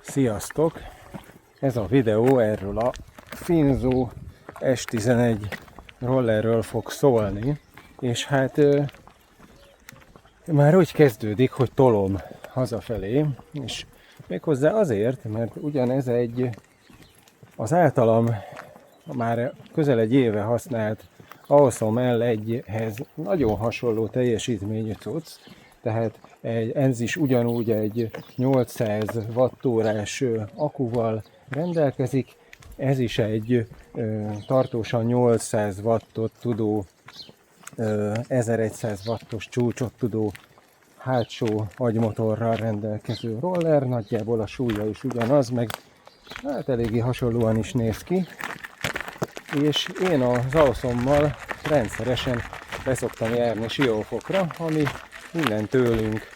Sziasztok! Ez a videó erről a Finzo S11 rollerről fog szólni, és hát már úgy kezdődik, hogy tolom hazafelé, és méghozzá azért, mert ugyanez az általam már közel egy éve használt Awesome L1-hez nagyon hasonló teljesítményű cucc, tehát ez is ugyanúgy egy 800 wattórás akkuval rendelkezik, ez is egy tartósan 800 wattot tudó, 1100 wattos csúcsot tudó hátsó agymotorral rendelkező roller, nagyjából a súlya is ugyanaz, meg hát eléggé hasonlóan is néz ki, és én az Awesome-mal rendszeresen beszoktam járni Siófokra, ami innen tőlünk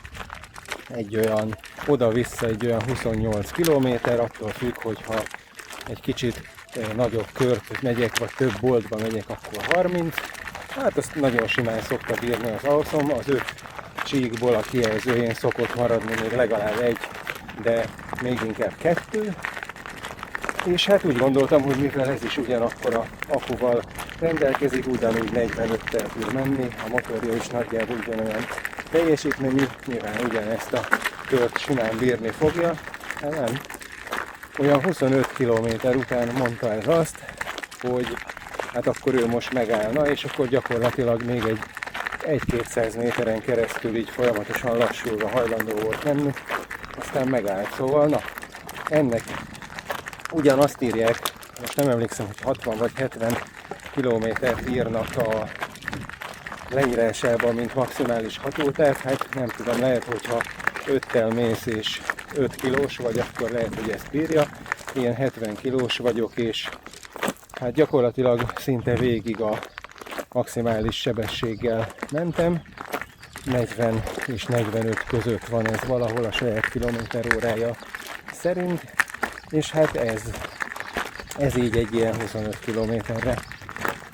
egy olyan oda-vissza egy olyan 28 km, attól függ, hogyha egy kicsit nagyobb kört megyek, vagy több boltba megyek, akkor 30. Hát azt nagyon simán szokta bírni az Awesome, az 5 csíkból a kijelzőjén szokott maradni még legalább egy, de még inkább 2. És hát úgy gondoltam, hogy mivel ez is ugyanakkor akkuval rendelkezik, ugyanúgy 45-tel tud menni, a motorja is nagyjából ugyanolyan teljesítményű, nyilván ugyanezt a kört simán bírni fogja. Hát nem. Olyan 25 km után mondta ez azt, hogy hát akkor ő most megállna, és akkor gyakorlatilag még egy 200 méteren keresztül így folyamatosan lassulva hajlandó volt menni, aztán megállt. Szóval na, ennek ugyanazt írják, most nem emlékszem, hogy 60 vagy 70 kilométert írnak a leírásában, mint maximális hatótáv. Hát nem tudom, lehet, hogyha 5-tel mész és 5 kilós vagy, akkor lehet, hogy ezt bírja. Ilyen 70 kilós vagyok, és hát gyakorlatilag szinte végig a maximális sebességgel mentem. 40 és 45 között van ez valahol a saját kilométerórája szerint, és hát ez így egy ilyen 25 kilométerre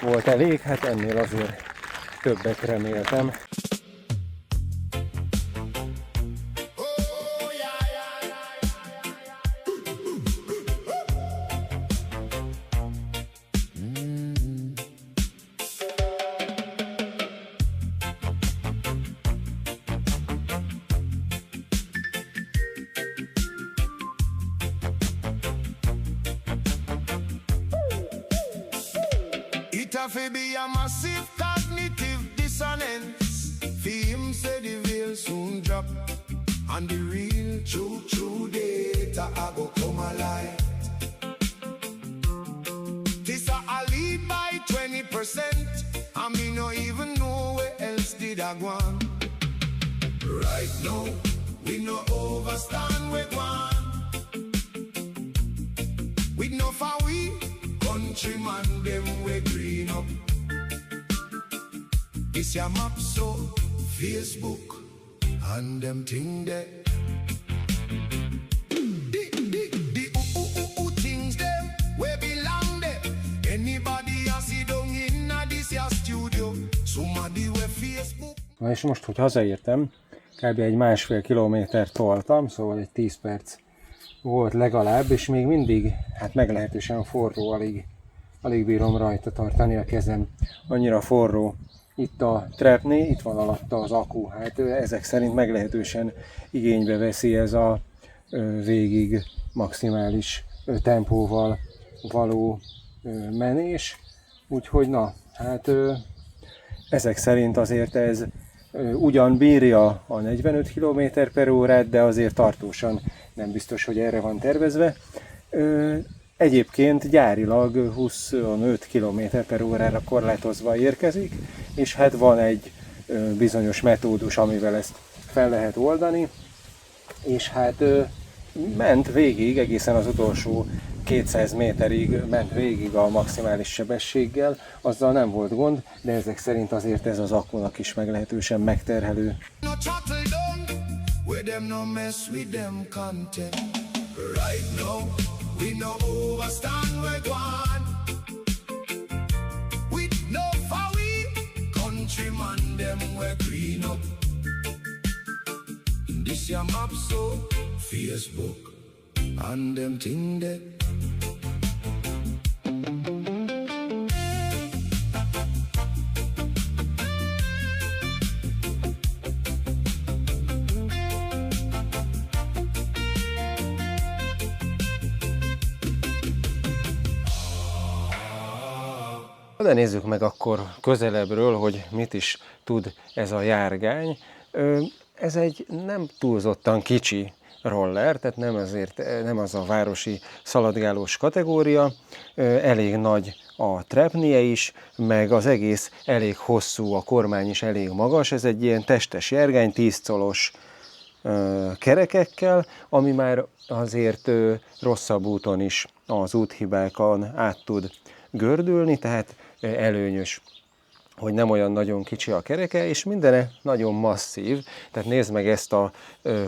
volt elég, hát ennél azért többet reméltem. It have to be a massive cognitive dissonance. For him say the veil soon drop, and the real true data I go come alive. This a lead by 20%, and me no even know where else did I go on. Right now, we no overstand we gone. We no for we countryman them we green up. This your map so Facebook and them thing there. The things them we belong there. Anybody a see down in a this your studio. Somebody we Facebook. Na és most, hogy hazaértem, kb. Egy 1,5 kilométert toltam, szóval egy 10 perc volt legalább, és még mindig hát meglehetősen forró, alig bírom rajta tartani a kezem. Annyira forró. Itt a trapné, itt van alatta az akku, hát ezek szerint meglehetősen igénybe veszi ez a végig maximális tempóval való menés. Úgyhogy na, hát ezek szerint azért ez ugyan bírja a 45 km/órát, de azért tartósan nem biztos, hogy erre van tervezve. Egyébként gyárilag 25 km/órára korlátozva érkezik, és hát van egy bizonyos metódus, amivel ezt fel lehet oldani, és hát ment végig, egészen az utolsó 200 méterig ment végig a maximális sebességgel, azzal nem volt gond, de ezek szerint azért ez az akkunak is meglehetősen megterhelő. We no overstand we gone. We no for we countryman them we green up. This your map so Facebook and them thing that. De nézzük meg akkor közelebbről, hogy mit is tud ez a járgány. Ez egy nem túlzottan kicsi roller, tehát nem az a városi szaladgálós kategória, elég nagy a trepnie is, meg az egész elég hosszú, a kormány is elég magas, ez egy ilyen testes járgány, 10 colos kerekekkel, ami már azért rosszabb úton is az úthibákon át tud gördülni, tehát előnyös, hogy nem olyan nagyon kicsi a kereke, és mindene nagyon masszív. Tehát nézd meg ezt a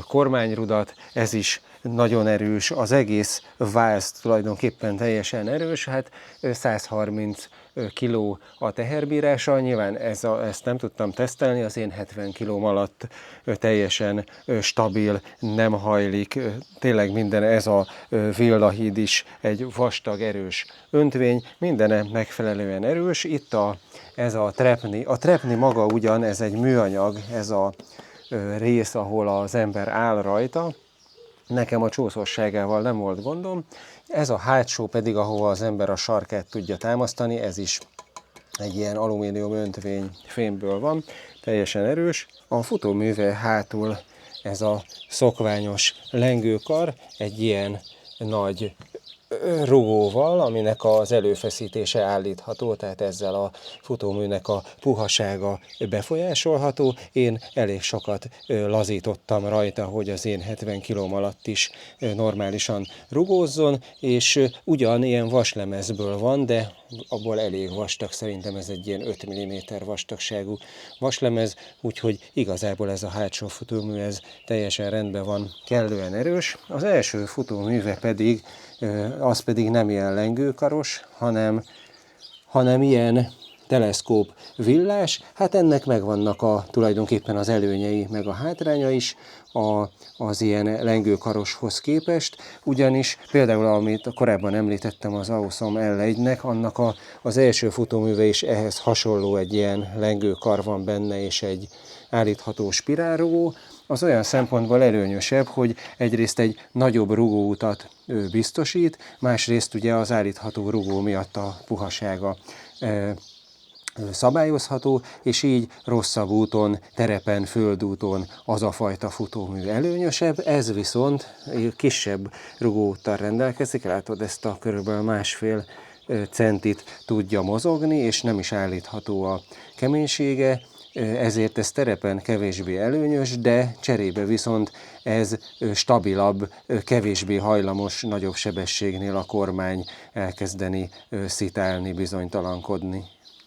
kormányrudat, ez is nagyon erős, az egész váz tulajdonképpen teljesen erős, hát 130 kg a teherbírása, nyilván ezt nem tudtam tesztelni, az én 70 kg alatt teljesen stabil, nem hajlik, tényleg minden, ez a villahíd is egy vastag, erős öntvény, mindene megfelelően erős. Itt ez a trepni maga ugyan, ez egy műanyag, ez a rész, ahol az ember áll rajta, nekem a csúszósságával nem volt gondom, ez a hátsó pedig, ahova az ember a sarkát tudja támasztani, ez is egy ilyen alumínium öntvény fémből van, teljesen erős. A futóműve hátul ez a szokványos lengőkar, egy ilyen nagy rugóval, aminek az előfeszítése állítható, tehát ezzel a futóműnek a puhasága befolyásolható. Én elég sokat lazítottam rajta, hogy az én 70 kg alatt is normálisan rugózzon, és ugyan ilyen vaslemezből van, de abból elég vastag, szerintem ez egy ilyen 5 mm vastagságú vaslemez, úgyhogy igazából ez a hátsó futómű ez teljesen rendben van, kellően erős. Az első futóműve pedig az pedig nem ilyen lengőkaros, hanem ilyen teleszkóp villás. Hát ennek megvannak tulajdonképpen az előnyei, meg a hátránya is az ilyen lengőkaroshoz képest, ugyanis például, amit korábban említettem, az Awesome L1-nek, annak az első futóműve is ehhez hasonló, egy ilyen lengőkar van benne, és egy állítható spirálrugó, az olyan szempontból előnyösebb, hogy egyrészt egy nagyobb rugóutat biztosít, másrészt ugye az állítható rugó miatt a puhasága szabályozható, és így rosszabb úton, terepen, földúton az a fajta futómű előnyösebb, ez viszont kisebb rugóúttal rendelkezik, látod, ezt a körülbelül 1,5 centit tudja mozogni, és nem is állítható a keménysége, ezért ez terepen kevésbé előnyös, de cserébe viszont ez stabilabb, kevésbé hajlamos nagyobb sebességnél a kormány elkezdeni szitálni, bizonytalankodni.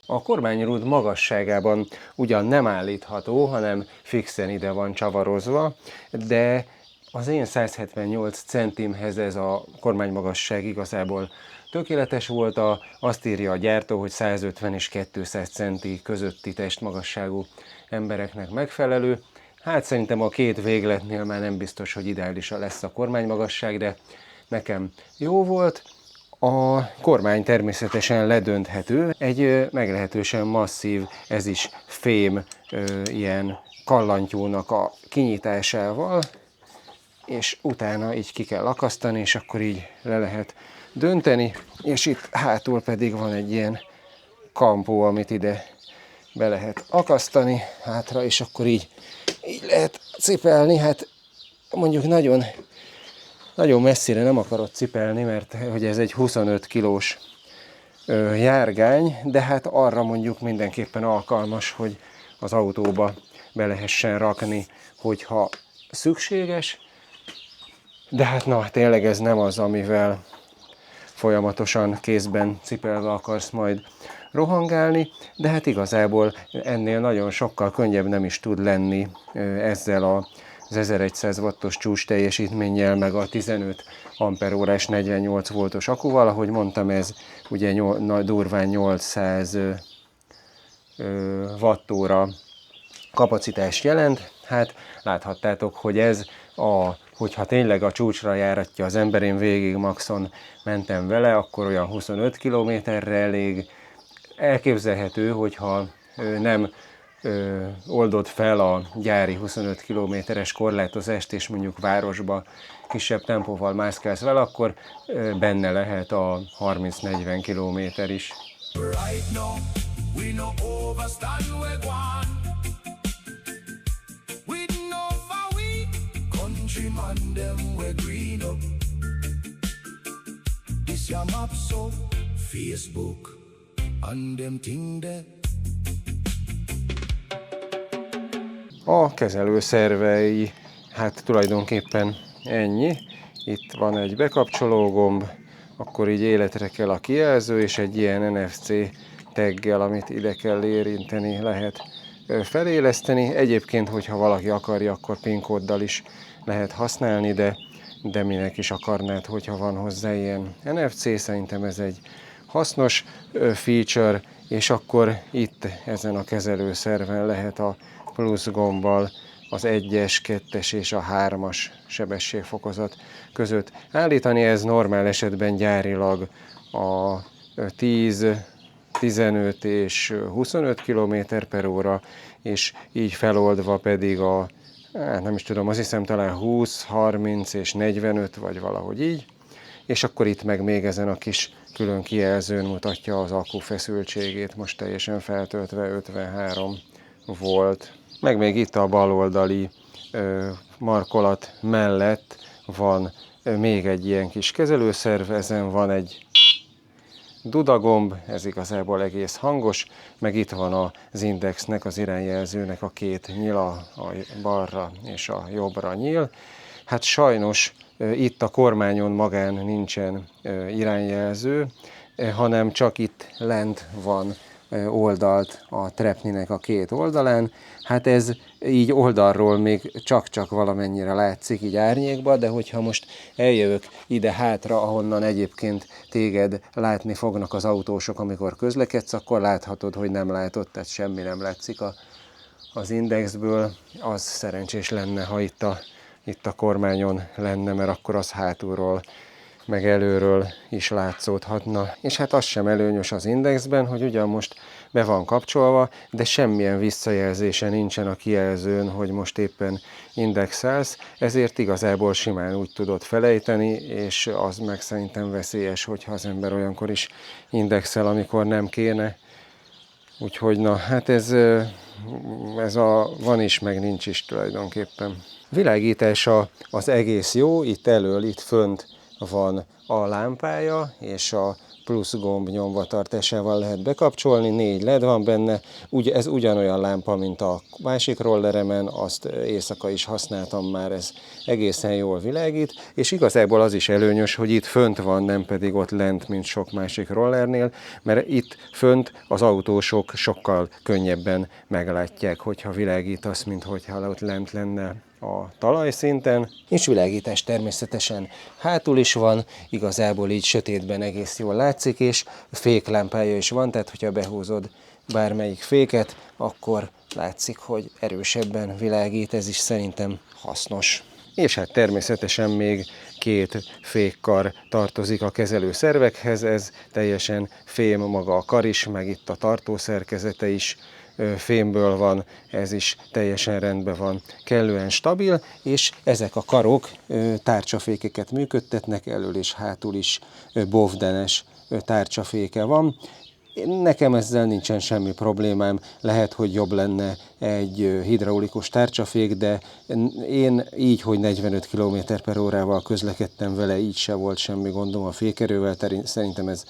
A kormányrúd magasságában ugyan nem állítható, hanem fixen ide van csavarozva, de az én 178 centimhez ez a kormánymagasság igazából tökéletes volt, azt írja a gyártó, hogy 150 és 200 centi közötti testmagasságú embereknek megfelelő. Hát szerintem a két végletnél már nem biztos, hogy ideális lesz a kormánymagasság, de nekem jó volt. A kormány természetesen ledönthető, egy meglehetősen masszív, ez is fém ilyen kallantyúnak a kinyitásával, és utána így ki kell akasztani, és akkor így le lehet dönteni, és itt hátul pedig van egy ilyen kampó, amit ide be lehet akasztani hátra, és akkor így lehet cipelni. Hát mondjuk nagyon messzire nem akarod cipelni, mert hogy ez egy 25 kilós járgány, de hát arra mondjuk mindenképpen alkalmas, hogy az autóba be lehessen rakni, hogyha szükséges. De hát na, tényleg ez nem az, amivel folyamatosan kézben cipelve akarsz majd rohangálni, de hát igazából ennél nagyon sokkal könnyebb nem is tud lenni ezzel az 1100 wattos csúcs teljesítménnyel, meg a 15 amperórás 48 voltos akkuval, ahogy mondtam, ez ugye durván 800 wattóra kapacitást jelent. Hát láthattátok, hogy ez a hogyha tényleg a csúcsra járatja az ember, én végig maxon mentem vele, akkor olyan 25 kilométerre elég. Elképzelhető, hogyha nem oldott fel a gyári 25 kilométeres korlátozást, és mondjuk városba kisebb tempóval mászkálsz vele, akkor benne lehet a 30-40 kilométer is. Right now, we no overstand we gone. We know for we countryman them we green up. This your map so Facebook and them thing there. A kezelő szervei, hát tulajdonképpen ennyi. Itt van egy bekapcsoló gomb, akkor így életre kell a kijelző, és egy ilyen NFC taggel, amit ide kell érinteni, lehet feléleszteni. Egyébként, hogyha valaki akarja, akkor PIN kóddal is lehet használni, de minek is akarnád, hogyha van hozzá ilyen NFC. Szerintem ez egy hasznos feature, és akkor itt ezen a kezelőszerven lehet a plusz gombbal az 1-es, 2-es és a 3-as sebességfokozat között állítani. Ez normál esetben gyárilag a 10, 15 és 25 km/h, és így feloldva pedig a, nem is tudom, azt hiszem talán 20, 30 és 45, vagy valahogy így. És akkor itt meg még ezen a kis külön kijelzőn mutatja az akku feszültségét, most teljesen feltöltve 53 volt. Meg még itt a baloldali markolat mellett van még egy ilyen kis kezelőszerv, ezen van egy dudagomb, ez igazából egész hangos, meg itt van az indexnek, az irányjelzőnek a két nyila, a balra és a jobbra nyíl. Hát sajnos itt a kormányon magán nincsen irányjelző, hanem csak itt lent van oldalt a trepninek a két oldalán. Hát ez így oldalról még csak-csak valamennyire látszik így árnyékba, de hogyha most eljövök ide hátra, ahonnan egyébként téged látni fognak az autósok, amikor közlekedsz, akkor láthatod, hogy nem látod, tehát semmi nem látszik az indexből. Az szerencsés lenne, ha itt a kormányon lenne, mert akkor az hátulról meg előről is látszódhatna. És hát az sem előnyös az indexben, hogy ugyan most be van kapcsolva, de semmilyen visszajelzése nincsen a kijelzőn, hogy most éppen indexelsz, ezért igazából simán úgy tudod felejteni, és az meg szerintem veszélyes, hogyha az ember olyankor is indexel, amikor nem kéne. Úgyhogy na, hát ez a van is, meg nincs is tulajdonképpen. Világítása az egész jó, itt elől, itt fönt van a lámpája, és a plusz gomb nyomvatartásával lehet bekapcsolni, 4 LED van benne, ez ugyanolyan lámpa, mint a másik rolleremen, azt éjszaka is használtam már, ez egészen jól világít, és igazából az is előnyös, hogy itt fönt van, nem pedig ott lent, mint sok másik rollernél, mert itt fönt az autósok sokkal könnyebben meglátják, hogyha világítasz, mint hogyha ott lent lenne a talajszinten, és világítás természetesen hátul is van, igazából így sötétben egész jól látszik, és féklámpája is van, tehát hogyha behúzod bármelyik féket, akkor látszik, hogy erősebben világít, ez is szerintem hasznos. És hát természetesen még 2 fékkar tartozik a kezelőszervekhez, ez teljesen fém maga a kar is, meg itt a tartószerkezete is fémből van, ez is teljesen rendben van, kellően stabil, és ezek a karok tárcsafékeket működtetnek, elől és hátul is bovdenes tárcsaféke van. Nekem ezzel nincsen semmi problémám, lehet, hogy jobb lenne egy hidraulikus tárcsafék, de én így, hogy 45 km/h közlekedtem vele, így se volt semmi gondom a fékerővel, szerintem ez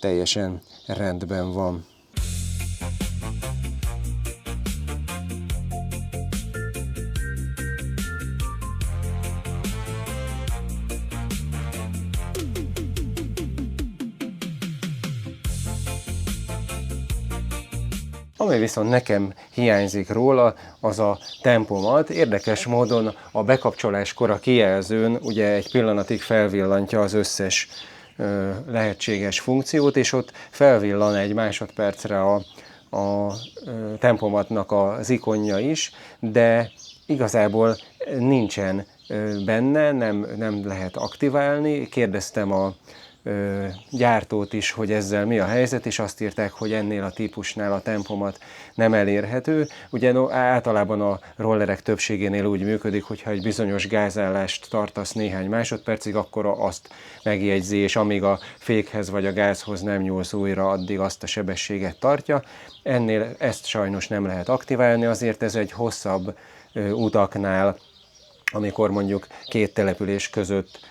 teljesen rendben van. Ami viszont nekem hiányzik róla, az a tempomat. Érdekes módon a bekapcsoláskor a kijelzőn ugye egy pillanatig felvillantja az összes lehetséges funkciót, és ott felvillan egy másodpercre a tempomatnak az ikonja is, de igazából nincsen benne, nem lehet aktiválni. Kérdeztem a gyártót is, hogy ezzel mi a helyzet, és azt írták, hogy ennél a típusnál a tempomat nem elérhető. Ugye általában a rollerek többségénél úgy működik, hogyha egy bizonyos gázállást tartasz néhány másodpercig, akkor azt megjegyzi, és amíg a fékhez vagy a gázhoz nem nyúlsz újra, addig azt a sebességet tartja. Ennél ezt sajnos nem lehet aktiválni, azért ez egy hosszabb utaknál, amikor mondjuk két település között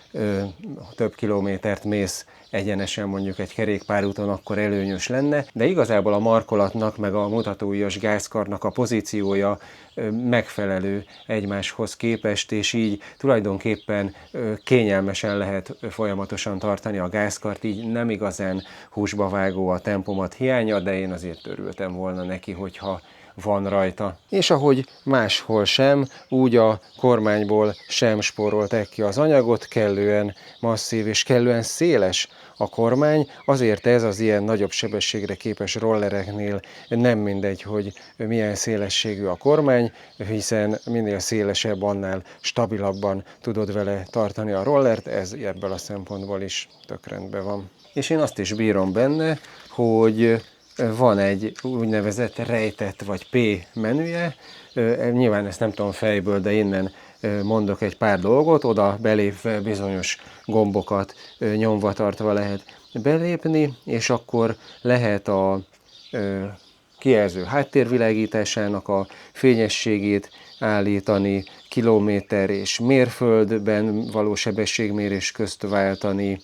több kilométert mész egyenesen mondjuk egy kerékpárúton, akkor előnyös lenne, de igazából a markolatnak meg a mutatóujjas gázkarnak a pozíciója megfelelő egymáshoz képest, és így tulajdonképpen kényelmesen lehet folyamatosan tartani a gázkart, így nem igazán húsba vágó a tempomat hiánya, de én azért örültem volna neki, hogyha van rajta. És ahogy máshol sem, úgy a kormányból sem spórolták ki az anyagot, kellően masszív és kellően széles a kormány, azért ez az ilyen nagyobb sebességre képes rollereknél nem mindegy, hogy milyen szélességű a kormány, hiszen minél szélesebb, annál stabilabban tudod vele tartani a rollert, ez ebből a szempontból is tök rendben van. És én azt is bírom benne, hogy van egy úgynevezett rejtett vagy P menüje, nyilván ezt nem tudom fejből, de innen mondok egy pár dolgot, oda belépve bizonyos gombokat nyomva tartva lehet belépni, és akkor lehet a kijelző háttérvilágításának a fényességét állítani, kilométer és mérföldben való sebességmérés közt váltani,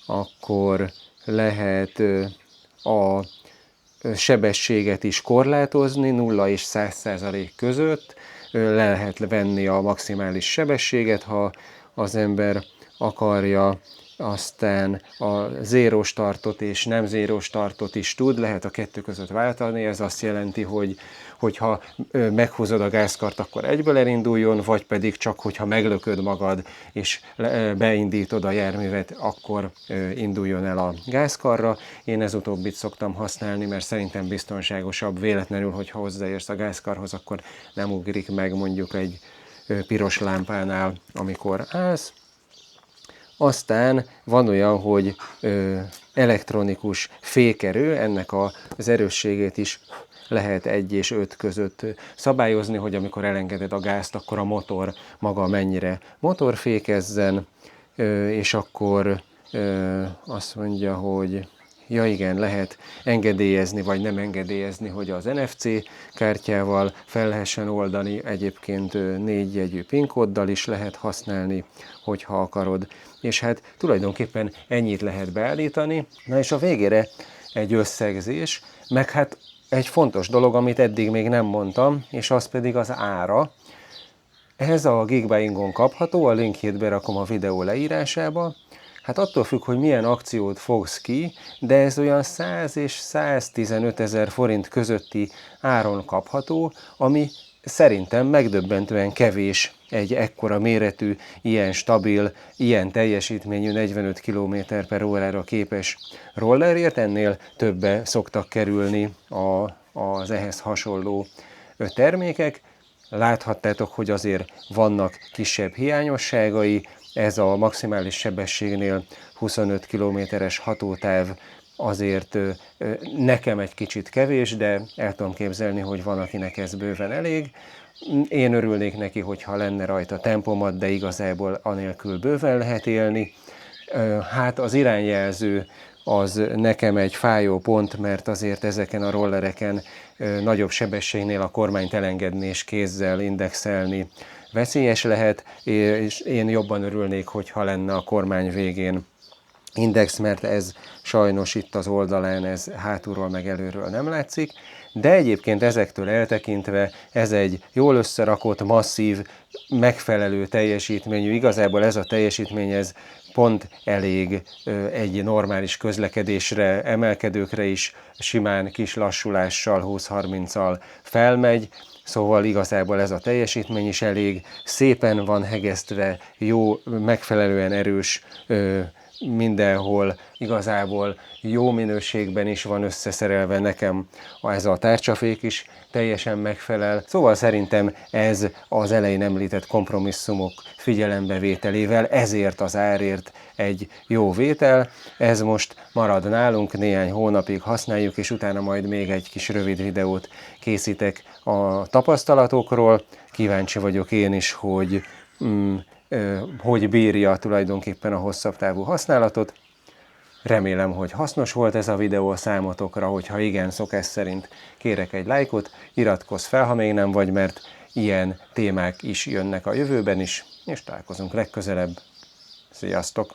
akkor lehet a sebességet is korlátozni, 0 és 100% között, le lehet venni a maximális sebességet, ha az ember akarja, aztán a zéró startot és nem zéró startot is tud, lehet a kettő között váltani, ez azt jelenti, hogy ha meghúzod a gázkart, akkor egyből elinduljon, vagy pedig csak, hogyha meglököd magad és beindítod a járművet, akkor induljon el a gázkarra. Én ez utóbbit szoktam használni, mert szerintem biztonságosabb, véletlenül, hogyha hozzáérsz a gázkarhoz, akkor nem ugrik meg mondjuk egy piros lámpánál, amikor állsz. Aztán van olyan, hogy elektronikus fékerő, ennek az erősségét is lehet 1 és 5 között szabályozni, hogy amikor elengeded a gázt, akkor a motor maga mennyire motorfékezzen, és akkor azt mondja, hogy ja igen, lehet engedélyezni vagy nem engedélyezni, hogy az NFC kártyával fel lehessen oldani, egyébként 4 jegyű PIN kóddal is lehet használni, hogyha akarod. És hát tulajdonképpen ennyit lehet beállítani. Na és a végére egy összegzés, meg hát egy fontos dolog, amit eddig még nem mondtam, és az pedig az ára. Ez a Geekbuyingon kapható, a linkjét berakom a videó leírásába. Hát attól függ, hogy milyen akciót fogsz ki, de ez olyan 100 és 115 ezer forint közötti áron kapható, ami szerintem megdöbbentően kevés egy ekkora méretű, ilyen stabil, ilyen teljesítményű 45 km/h képes rollerért, ennél többe szoktak kerülni az ehhez hasonló termékek. Láthattátok, hogy azért vannak kisebb hiányosságai, ez a maximális sebességnél 25 km/h hatótáv azért nekem egy kicsit kevés, de el tudom képzelni, hogy van, akinek ez bőven elég. Én örülnék neki, hogyha lenne rajta tempomat, de igazából anélkül bőven lehet élni. Hát az irányjelző az nekem egy fájó pont, mert azért ezeken a rollereken nagyobb sebességnél a kormányt elengedni és kézzel indexelni veszélyes lehet, és én jobban örülnék, hogyha lenne a kormány végén index, mert ez sajnos itt az oldalán, ez hátulról meg előről nem látszik, de egyébként ezektől eltekintve ez egy jól összerakott, masszív, megfelelő teljesítményű, igazából ez a teljesítmény, ez pont elég egy normális közlekedésre, emelkedőkre is simán kis lassulással, 20-30-al felmegy, szóval igazából ez a teljesítmény is elég szépen van hegesztve, jó, megfelelően erős mindenhol igazából jó minőségben is van összeszerelve, nekem ez a tárcsafék is teljesen megfelel. Szóval szerintem ez az elején említett kompromisszumok figyelembevételével, ezért az árért egy jó vétel. Ez most marad nálunk, néhány hónapig használjuk, és utána majd még egy kis rövid videót készítek a tapasztalatokról. Kíváncsi vagyok én is, hogy bírja tulajdonképpen a hosszabb távú használatot. Remélem, hogy hasznos volt ez a videó a számotokra, hogyha igen, szokás szerint kérek egy lájkot, iratkozz fel, ha még nem vagy, mert ilyen témák is jönnek a jövőben is, és találkozunk legközelebb. Sziasztok!